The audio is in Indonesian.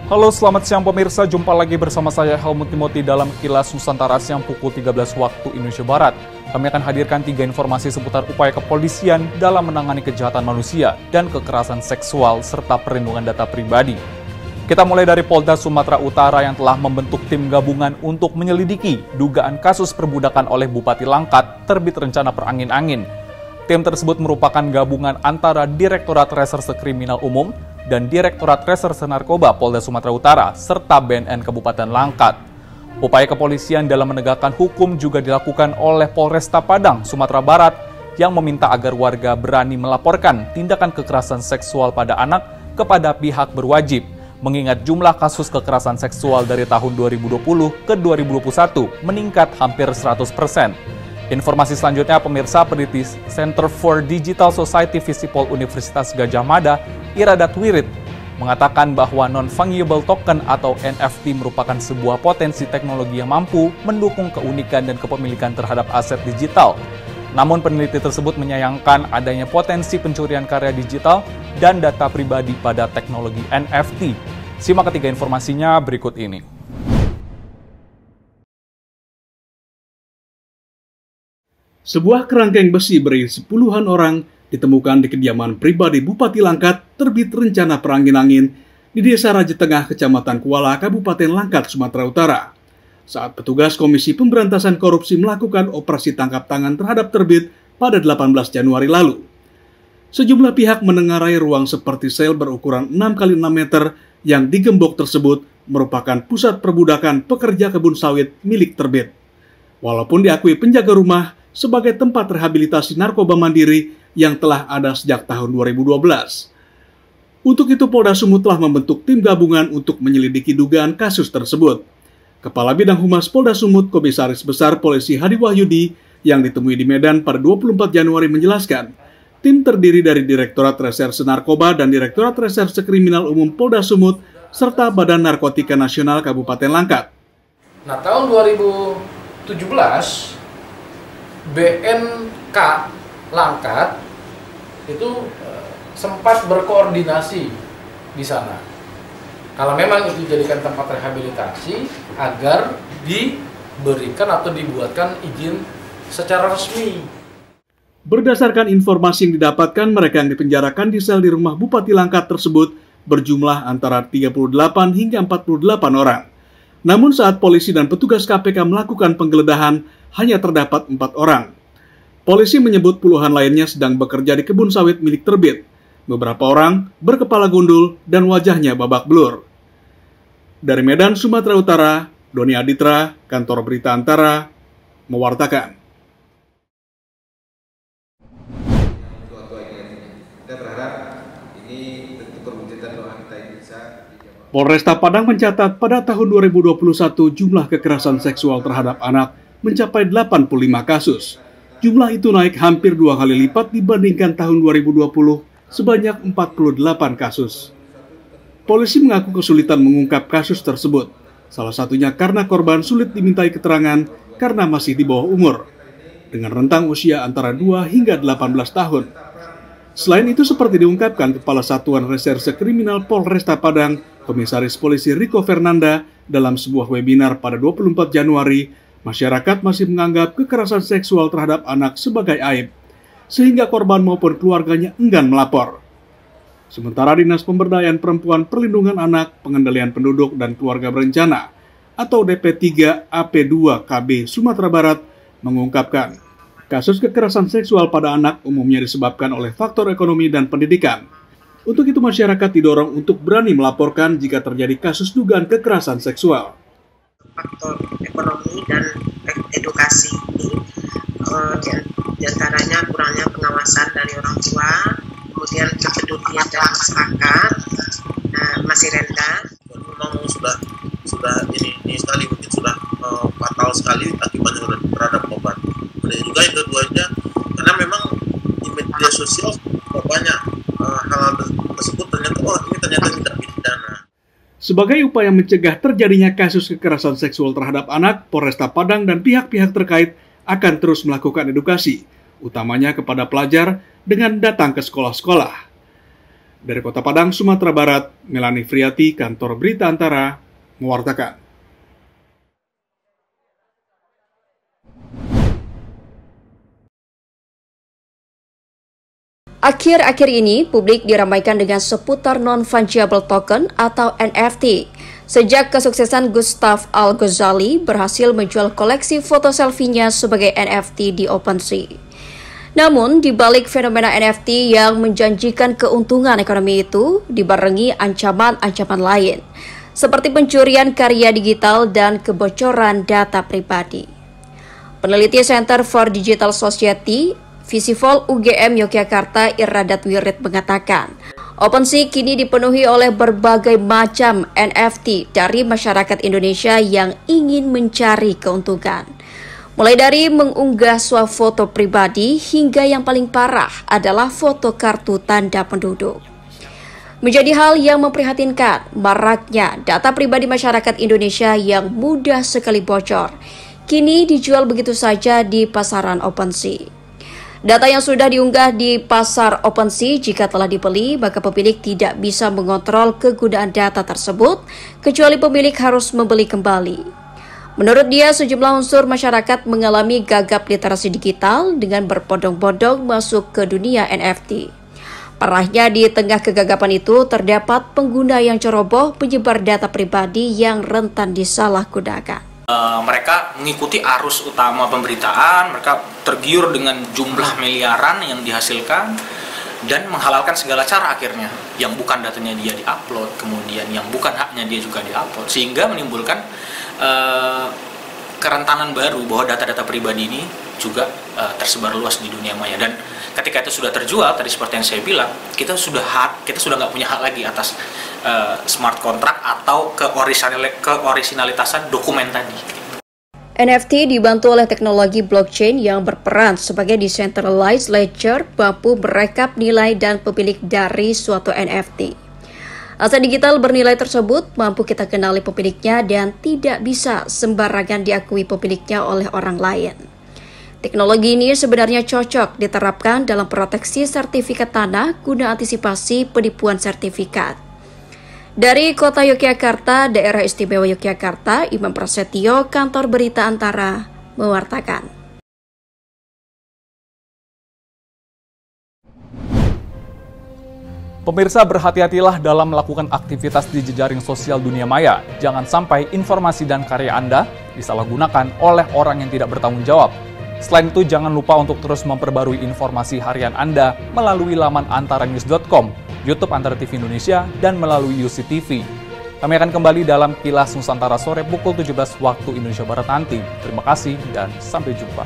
Halo, selamat siang pemirsa. Jumpa lagi bersama saya Helmut Timothy dalam Kilas Nusantara siang pukul 13 waktu Indonesia Barat. Kami akan hadirkan 3 informasi seputar upaya kepolisian dalam menangani kejahatan manusia dan kekerasan seksual serta perlindungan data pribadi. Kita mulai dari Polda Sumatera Utara yang telah membentuk tim gabungan untuk menyelidiki dugaan kasus perbudakan oleh Bupati Langkat terbit rencana perangin-angin. Tim tersebut merupakan gabungan antara Direktorat Reserse Kriminal Umum dan Direktorat Reserse Narkoba Polda Sumatera Utara serta BNN Kabupaten Langkat. Upaya kepolisian dalam menegakkan hukum juga dilakukan oleh Polresta Padang, Sumatera Barat yang meminta agar warga berani melaporkan tindakan kekerasan seksual pada anak kepada pihak berwajib, mengingat jumlah kasus kekerasan seksual dari tahun 2020 ke 2021 meningkat hampir 100%. Informasi selanjutnya, pemirsa, peneliti Center for Digital Society Visipol Universitas Gadjah Mada, Iradat Wirid, mengatakan bahwa non-fungible token atau NFT merupakan sebuah potensi teknologi yang mampu mendukung keunikan dan kepemilikan terhadap aset digital. Namun peneliti tersebut menyayangkan adanya potensi pencurian karya digital dan data pribadi pada teknologi NFT. Simak ketiga informasinya berikut ini. Sebuah kerangkeng besi berisi puluhan orang ditemukan di kediaman pribadi Bupati Langkat terbit rencana perangin-angin di Desa Raja Tengah, Kecamatan Kuala, Kabupaten Langkat, Sumatera Utara. Saat petugas Komisi Pemberantasan Korupsi melakukan operasi tangkap tangan terhadap terbit pada 18 Januari lalu. Sejumlah pihak menengarai ruang seperti sel berukuran 6x6 meter yang digembok tersebut merupakan pusat perbudakan pekerja kebun sawit milik terbit. Walaupun diakui penjaga rumah sebagai tempat rehabilitasi narkoba mandiri yang telah ada sejak tahun 2012. Untuk itu, Polda Sumut telah membentuk tim gabungan untuk menyelidiki dugaan kasus tersebut. Kepala Bidang Humas Polda Sumut, Komisaris Besar Polisi Hadi Wahyudi, yang ditemui di Medan pada 24 Januari menjelaskan, tim terdiri dari Direktorat Reserse Narkoba dan Direktorat Reserse Kriminal Umum Polda Sumut, serta Badan Narkotika Nasional Kabupaten Langkat. Nah, tahun 2017, BNK Langkat itu sempat berkoordinasi di sana. Kalau memang itu dijadikan tempat rehabilitasi agar diberikan atau dibuatkan izin secara resmi. Berdasarkan informasi yang didapatkan, mereka yang dipenjarakan di sel di rumah Bupati Langkat tersebut berjumlah antara 38 hingga 48 orang. Namun saat polisi dan petugas KPK melakukan penggeledahan, hanya terdapat 4 orang. Polisi menyebut puluhan lainnya sedang bekerja di kebun sawit milik terbit. Beberapa orang berkepala gundul dan wajahnya babak belur. Dari Medan, Sumatera Utara, Doni Aditra, Kantor Berita Antara, mewartakan. Polresta Padang mencatat pada tahun 2021 jumlah kekerasan seksual terhadap anak mencapai 85 kasus. Jumlah itu naik hampir 2 kali lipat dibandingkan tahun 2020 sebanyak 48 kasus. Polisi mengaku kesulitan mengungkap kasus tersebut. Salah satunya karena korban sulit dimintai keterangan karena masih di bawah umur, dengan rentang usia antara 2 hingga 18 tahun. Selain itu, seperti diungkapkan Kepala Satuan Reserse Kriminal Polresta Padang, Komisaris Polisi Riko Fernanda, dalam sebuah webinar pada 24 Januari, masyarakat masih menganggap kekerasan seksual terhadap anak sebagai aib, sehingga korban maupun keluarganya enggan melapor. Sementara Dinas Pemberdayaan Perempuan Perlindungan Anak, Pengendalian Penduduk dan Keluarga Berencana, atau DP3 AP2 KB Sumatera Barat, mengungkapkan, kasus kekerasan seksual pada anak umumnya disebabkan oleh faktor ekonomi dan pendidikan. Untuk itu masyarakat didorong untuk berani melaporkan jika terjadi kasus dugaan kekerasan seksual. Faktor ekonomi dan edukasi diantaranya kurangnya pengawasan dari orang tua, kemudian kepedulian dari masyarakat masih rendah. Memang sudah ini sekali, mungkin sudah fatal sekali akibatnya terhadap korban. Kemudian juga yang keduanya, karena memang di media sosial banyak hal-hal tersebut ternyata tidak pidana. Sebagai upaya mencegah terjadinya kasus kekerasan seksual terhadap anak, Polresta Padang dan pihak-pihak terkait akan terus melakukan edukasi, utamanya kepada pelajar dengan datang ke sekolah-sekolah. Dari Kota Padang, Sumatera Barat, Melani Friati, Kantor Berita Antara, mewartakan. Akhir-akhir ini, publik diramaikan dengan seputar non-fungible token atau NFT. Sejak kesuksesan Gustav Al-Ghazali berhasil menjual koleksi foto selfie-nya sebagai NFT di OpenSea. Namun, di balik fenomena NFT yang menjanjikan keuntungan ekonomi itu, dibarengi ancaman-ancaman lain, seperti pencurian karya digital dan kebocoran data pribadi. Peneliti Center for Digital Society, Visifol UGM Yogyakarta Iradat Wirid mengatakan, OpenSea kini dipenuhi oleh berbagai macam NFT dari masyarakat Indonesia yang ingin mencari keuntungan. Mulai dari mengunggah swafoto pribadi hingga yang paling parah adalah foto kartu tanda penduduk. Menjadi hal yang memprihatinkan, maraknya data pribadi masyarakat Indonesia yang mudah sekali bocor, kini dijual begitu saja di pasaran OpenSea. Data yang sudah diunggah di pasar OpenSea jika telah dibeli, maka pemilik tidak bisa mengontrol kegunaan data tersebut, kecuali pemilik harus membeli kembali. Menurut dia, sejumlah unsur masyarakat mengalami gagap literasi digital dengan berbondong-bondong masuk ke dunia NFT. Parahnya, di tengah kegagapan itu terdapat pengguna yang ceroboh penyebar data pribadi yang rentan disalahgunakan. Mereka mengikuti arus utama pemberitaan, mereka tergiur dengan jumlah miliaran yang dihasilkan dan menghalalkan segala cara akhirnya. Yang bukan datanya dia diupload, kemudian yang bukan haknya dia juga diupload, sehingga menimbulkan kerentanan baru bahwa data-data pribadi ini juga tersebar luas di dunia maya. Dan ketika itu sudah terjual, tadi seperti yang saya bilang, kita sudah nggak punya hak lagi atas smart contract atau keorisinalitasan dokumen tadi. NFT dibantu oleh teknologi blockchain yang berperan sebagai decentralized ledger, mampu merekap nilai dan pemilik dari suatu NFT. Aset digital bernilai tersebut mampu kita kenali pemiliknya dan tidak bisa sembarangan diakui pemiliknya oleh orang lain. Teknologi ini sebenarnya cocok diterapkan dalam proteksi sertifikat tanah guna antisipasi penipuan sertifikat. Dari Kota Yogyakarta, Daerah Istimewa Yogyakarta, Imam Prasetyo, Kantor Berita Antara, mewartakan. Pemirsa, berhati-hatilah dalam melakukan aktivitas di jejaring sosial dunia maya. Jangan sampai informasi dan karya Anda disalahgunakan oleh orang yang tidak bertanggung jawab. Selain itu, jangan lupa untuk terus memperbarui informasi harian Anda melalui laman antaranews.com, YouTube Antara TV Indonesia, dan melalui UC TV. Kami akan kembali dalam Kilas Nusantara sore pukul 17 waktu Indonesia Barat nanti. Terima kasih dan sampai jumpa.